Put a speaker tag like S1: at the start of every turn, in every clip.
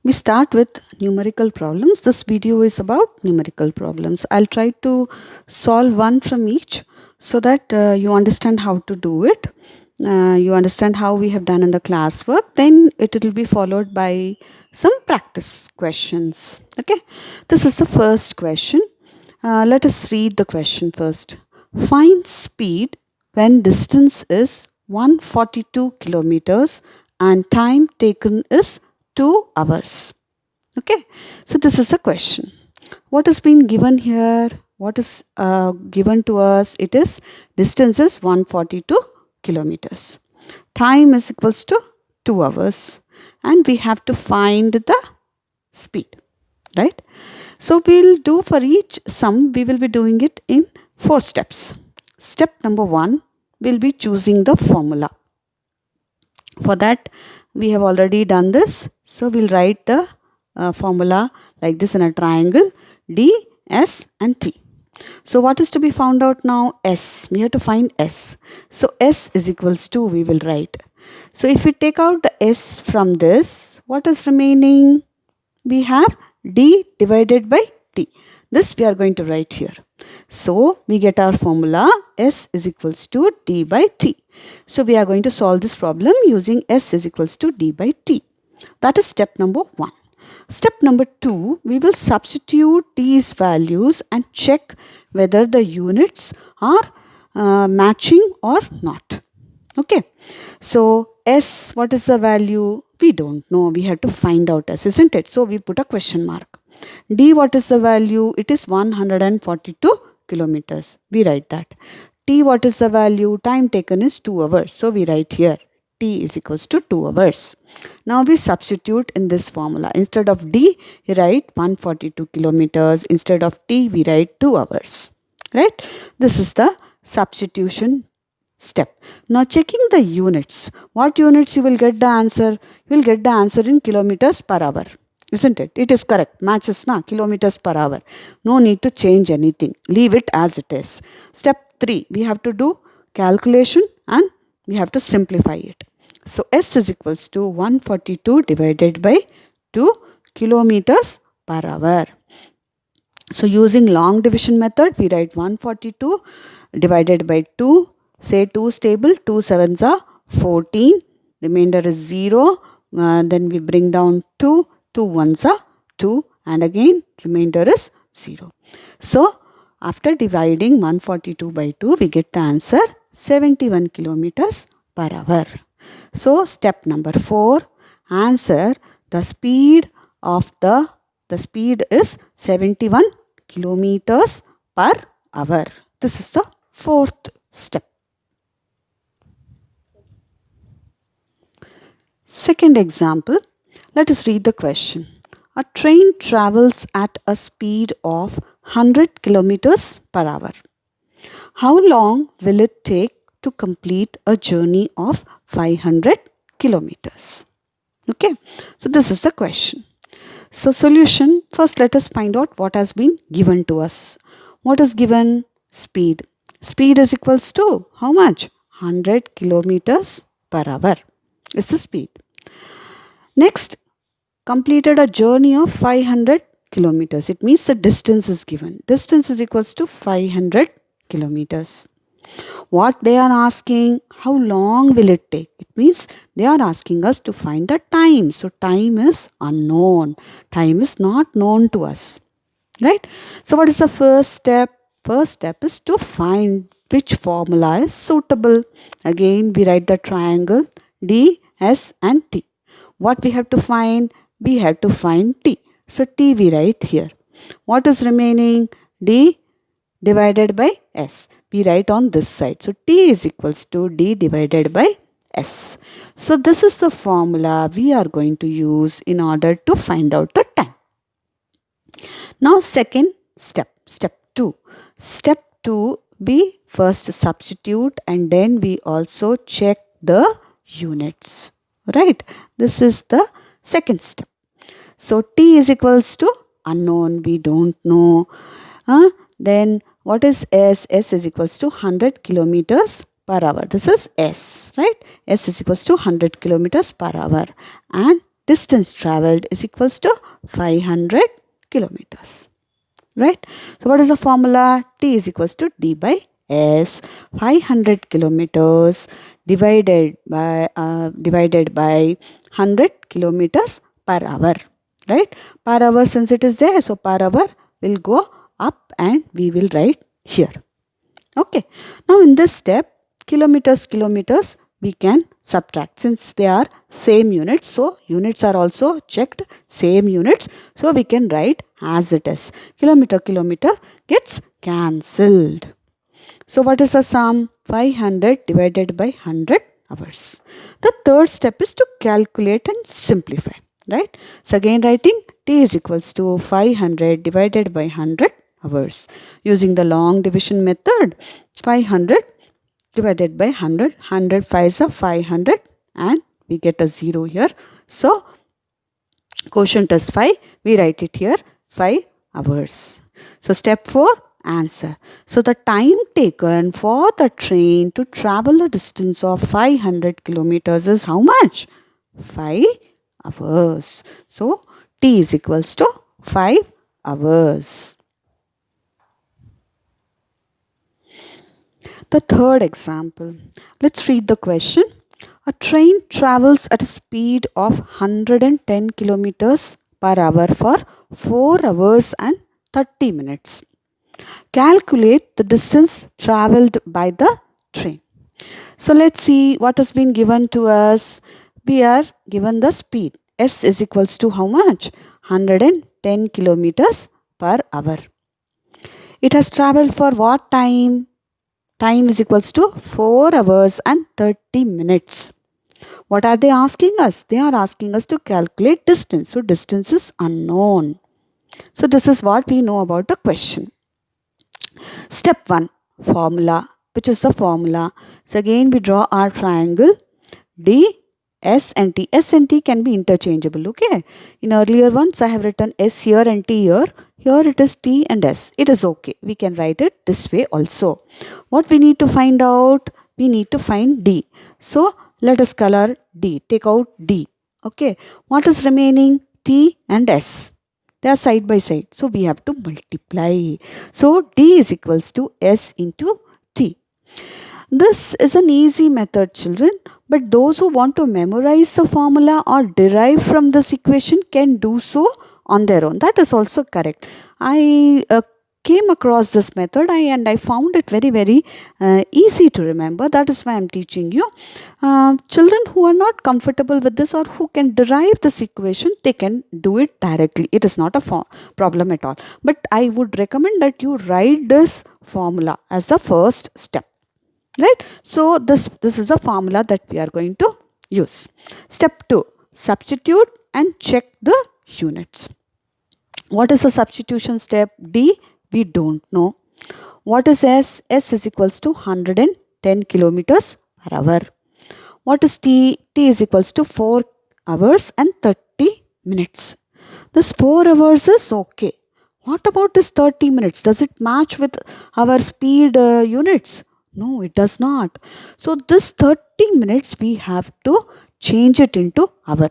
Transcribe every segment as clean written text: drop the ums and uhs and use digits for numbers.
S1: We start with numerical problems. This video is about numerical problems. I'll try to solve one from each so that you understand how to do it. You understand how we have done in the classwork. Then it will be followed by some practice questions. Okay, this is the first question. Let us read the question first. Find speed when distance is 142 kilometers and time taken is 2 hours. Okay, so this is a question. What has been given here? What is given to us? It is distance is 142 kilometers. Time is equals to 2 hours. And we have to find the speed. Right? So we'll do for each sum, we will be doing it in 4 steps. Step number 1, we'll be choosing the formula. For that, we have already done this. So we'll write the formula like this in a triangle, D, S and T. So what is to be found out now? S. We have to find S. So S is equals to, we will write. So if we take out the S from this, what is remaining? We have D divided by T. This we are going to write here. So we get our formula S is equals to D by T. So we are going to solve this problem using S is equals to D by T. That is step number 1. Step number 2, we will substitute these values and check whether the units are matching or not. Okay. So S, what is the value? We don't know. We have to find out S, isn't it? So we put a question mark. D, what is the value? It is 142 kilometers. We write that. T, what is the value? Time taken is 2 hours. So we write here. T is equals to 2 hours. Now we substitute in this formula. Instead of D, we write 142 kilometers. Instead of T, we write 2 hours. Right? This is the substitution step. Now checking the units. What units you will get the answer? You will get the answer in kilometers per hour. Isn't it? It is correct. Matches na kilometers per hour. No need to change anything. Leave it as it is. Step 3. We have to do calculation and we have to simplify it. So S is equals to 142 divided by 2 kilometers per hour. So using long division method, we write 142 divided by 2. Say 2 stable, 2 sevens are 14. Remainder is 0. Then we bring down 2. 2 ones are 2. And again remainder is 0. So after dividing 142 by 2, we get the answer 71 kilometers per hour. So step number 4, answer the speed of the speed is 71 kilometers per hour. This is the 4th step. Second example, let us read the question. A train travels at a speed of 100 kilometers per hour. How long will it take to complete a journey of 500 kilometers? Okay, so this is the question. So solution, first let us find out what has been given to us. What is given? Speed. Speed is equals to how much? 100 kilometers per hour is the speed. Next, completed a journey of 500 kilometers. It means the distance is given. Distance is equals to 500 kilometers. What they are asking, how long will it take? It means they are asking us to find the time. So time is unknown. Time is not known to us. Right? So what is the first step? First step is to find which formula is suitable. Again, we write the triangle D, S and T. What we have to find? We have to find T. So T we write here. What is remaining? D divided by S. We write on this side. So T is equals to D divided by S. So this is the formula we are going to use in order to find out the time. Now second step, step 2. Step 2, we first substitute and then we also check the units. Right? This is the second step. So T is equals to unknown. We don't know. Then what is S? S is equals to 100 kilometers per hour. This is S, right? S is equals to 100 kilometers per hour. And distance traveled is equals to 500 kilometers. Right? So what is the formula? T is equals to D by S. 500 kilometers divided by 100 kilometers per hour. Right? Per hour, since it is there, so per hour will go up and we will write here. Okay. Now in this step, kilometers we can subtract since they are same units. So units are also checked, same units. So we can write as it is. Kilometer gets cancelled. So what is the sum? 500 divided by 100 hours. The third step is to calculate and simplify. Right? So again writing T is equals to 500 divided by 100 hours. Using the long division method, 500 divided by 100. 100 5s are 500 and we get a 0 here. So quotient is 5. We write it here 5 hours. So step 4, answer. So the time taken for the train to travel a distance of 500 kilometers is how much? 5 hours. So T is equals to 5 hours. The third example. Let's read the question. A train travels at a speed of 110 kilometers per hour for 4 hours and 30 minutes. Calculate the distance traveled by the train. So let's see what has been given to us. We are given the speed. S is equals to how much? 110 kilometers per hour. It has traveled for what time? Time is equals to 4 hours and 30 minutes. What are they asking us? They are asking us to calculate distance. So distance is unknown. So this is what we know about the question. Step 1, formula. Which is the formula? So again we draw our triangle D, S and T. S and T can be interchangeable. Okay. In earlier ones I have written S here and T here. Here it is T and S. It is okay. We can write it this way also. What we need to find out? We need to find D. So let us color D. Take out D. Okay. What is remaining? T and S. They are side by side. So we have to multiply. So D is equals to S into T. This is an easy method, children, but those who want to memorize the formula or derive from this equation can do so on their own. That is also correct. I came across this method and I found it very easy to remember. That is why I am teaching you. Children who are not comfortable with this or who can derive this equation, they can do it directly. It is not a problem at all. But I would recommend that you write this formula as the first step. Right? So this is the formula that we are going to use. Step 2. Substitute and check the units. What is the substitution step? D, we don't know. What is S? S is equals to 110 kilometers per hour. What is T? T is equals to 4 hours and 30 minutes. This 4 hours is okay. What about this 30 minutes? Does it match with our speed units? No, it does not. So this 30 minutes we have to change it into hour.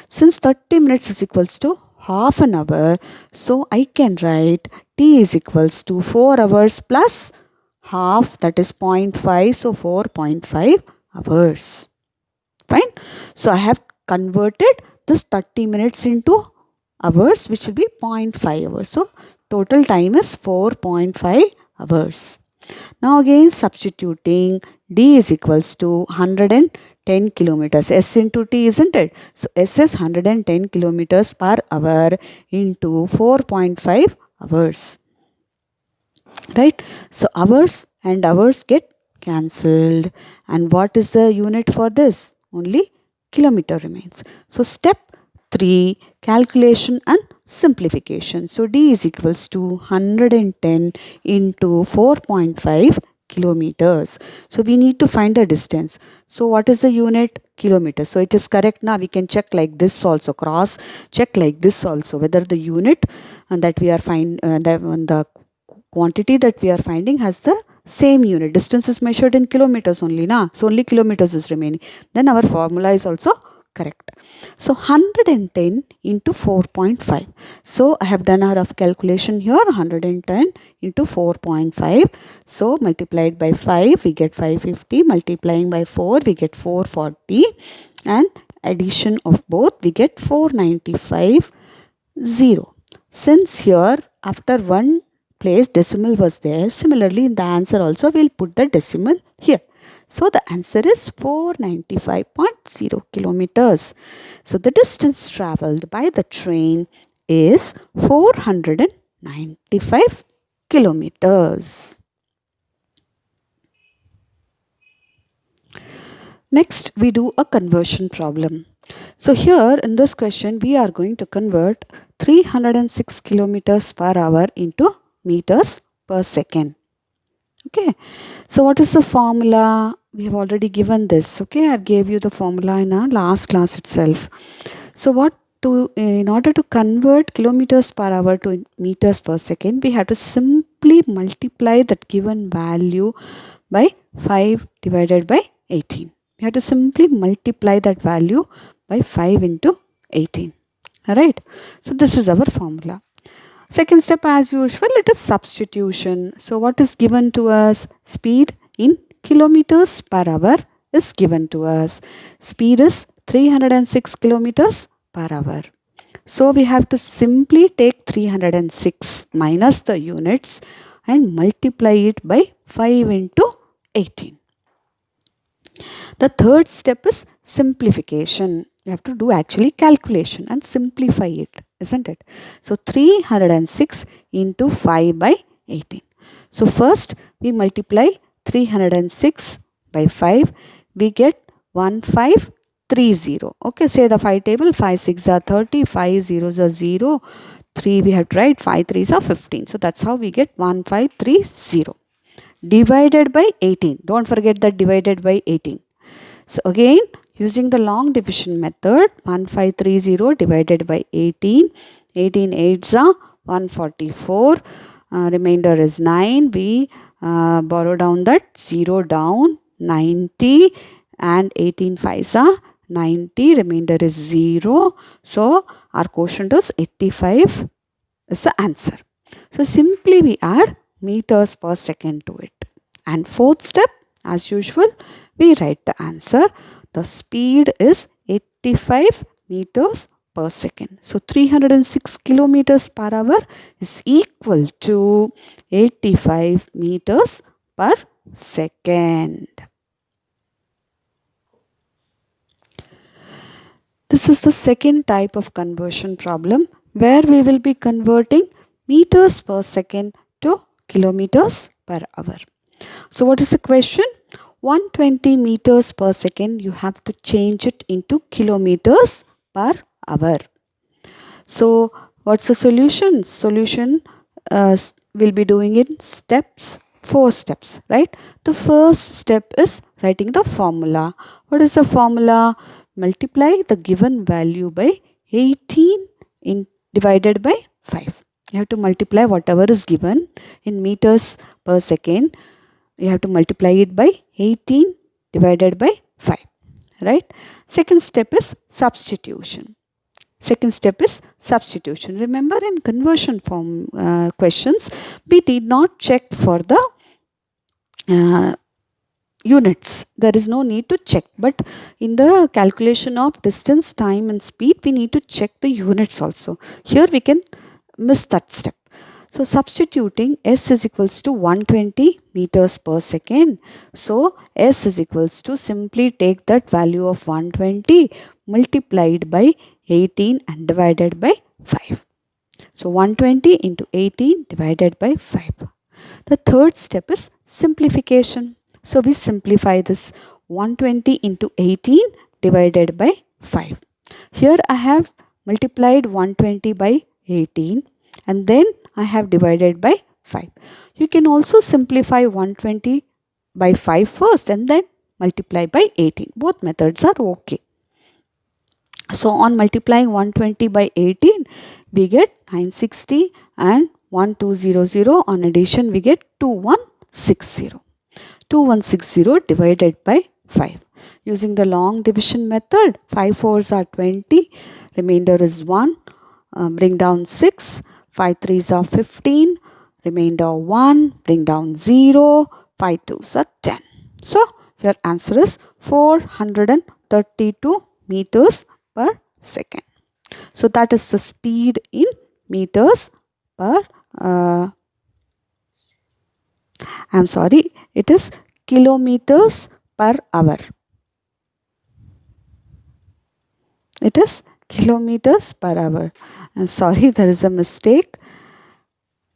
S1: Since 30 minutes is equals to half an hour, so I can write T is equals to 4 hours plus half, that is 0.5. So 4.5 hours. Fine. So I have converted this 30 minutes into hours, which will be 0.5 hours. So total time is 4.5 hours. Now again substituting, D is equals to 110 kilometers. S into T, isn't it? So S is 110 kilometers per hour into 4.5 hours. Right? So hours and hours get cancelled. And what is the unit for this? Only kilometer remains. So step 3, calculation and simplification. So D is equals to 110 into 4.5 kilometers. So we need to find the distance. So what is the unit? Kilometer. So it is correct now. We can check like this also, cross check like this also, whether the unit that we are the quantity that we are finding has the same unit. Distance is measured in kilometers only, na? So only kilometers is remaining. Then our formula is also correct. So 110 into 4.5. So I have done a rough calculation here. 110 into 4.5. So multiplied by 5 we get 550. Multiplying by 4 we get 440. And addition of both we get 495 0. Since here after one place decimal was there, similarly in the answer also we'll put the decimal here. So the answer is 495.0 kilometers. So the distance travelled by the train is 495 kilometers. Next we do a conversion problem. So here in this question we are going to convert 306 kilometers per hour into meters per second. Okay, so what is the formula? We have already given this. Okay, I gave you the formula in our last class itself. So in order to convert kilometers per hour to meters per second, we have to simply multiply that given value by 5 divided by 18. We have to simply multiply that value by 5 into 18. Alright, so this is our formula. Second step, as usual, it is substitution. So what is given to us? Speed in kilometers per hour is given to us. Speed is 306 kilometers per hour. So we have to simply take 306 minus the units and multiply it by 5 into 18. The third step is simplification. You have to do actually calculation and simplify it, isn't it? So 306 into 5 by 18. So first we multiply 306 by 5. We get 1530. Okay, say the 5 table. 5 6 are 30, 5 zeros are 0, 3 we have tried, 5 3s are 15. So that's how we get 1530 divided by 18. Don't forget that divided by 18. So again, using the long division method, 1530 divided by 18. 18 8s are 144. Remainder is 9. We borrow down that 0 down, 90, and 18 5s are 90. Remainder is 0. So our quotient is 85 is the answer. So simply we add meters per second to it. And fourth step, as usual, we write the answer. The speed is 85 meters per second. So 306 kilometers per hour is equal to 85 meters per second. This is the second type of conversion problem where we will be converting meters per second to kilometers per hour. So what is the question? 120 meters per second, you have to change it into kilometers per hour. So what's the solution? Solution we'll be doing in steps, 4 steps, right? The first step is writing the formula. What is the formula? Multiply the given value by 18 divided by 5. You have to multiply whatever is given in meters per second. You have to multiply it by 18 divided by 5, right? Second step is substitution. Remember, in conversion form questions, we did not check for the units. There is no need to check, but in the calculation of distance, time and speed, we need to check the units also. Here we can miss that step. So substituting S is equals to 120 meters per second. So S is equals to, simply take that value of 120 multiplied by 18 and divided by 5. So 120 into 18 divided by 5. The third step is simplification. So we simplify this 120 into 18 divided by 5. Here I have multiplied 120 by 18 and then I have divided by 5. You can also simplify 120 by 5 first and then multiply by 18. Both methods are okay. So on multiplying 120 by 18, we get 960 and 1200. On addition, we get 2160. 2160 divided by 5. Using the long division method, 5 fours are 20, remainder is 1. Bring down 6, 5 threes are 15, remainder 1, bring down 0, 5 twos are 10. So your answer is 432 meters per second. So that is the speed in meters per it is kilometers per hour. It is kilometers per hour. Sorry, there is a mistake.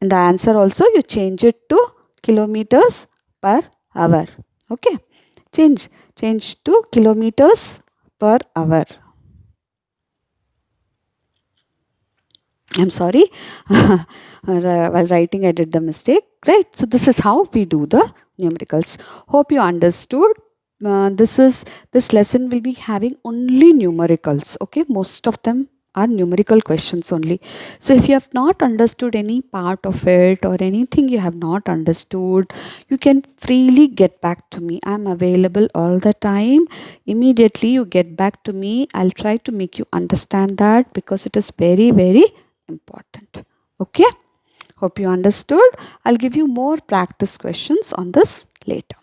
S1: In the answer also you change it to kilometers per hour. Okay. Change to kilometers per hour. I'm sorry. While writing I did the mistake. Right. So this is how we do the numericals. Hope you understood. This lesson will be having only numericals. Okay. Most of them are numerical questions only. So if you have not understood any part of it or anything you have not understood, you can freely get back to me. I'm available all the time. Immediately you get back to me. I'll try to make you understand that because it is very, very important. Okay. Hope you understood. I'll give you more practice questions on this later.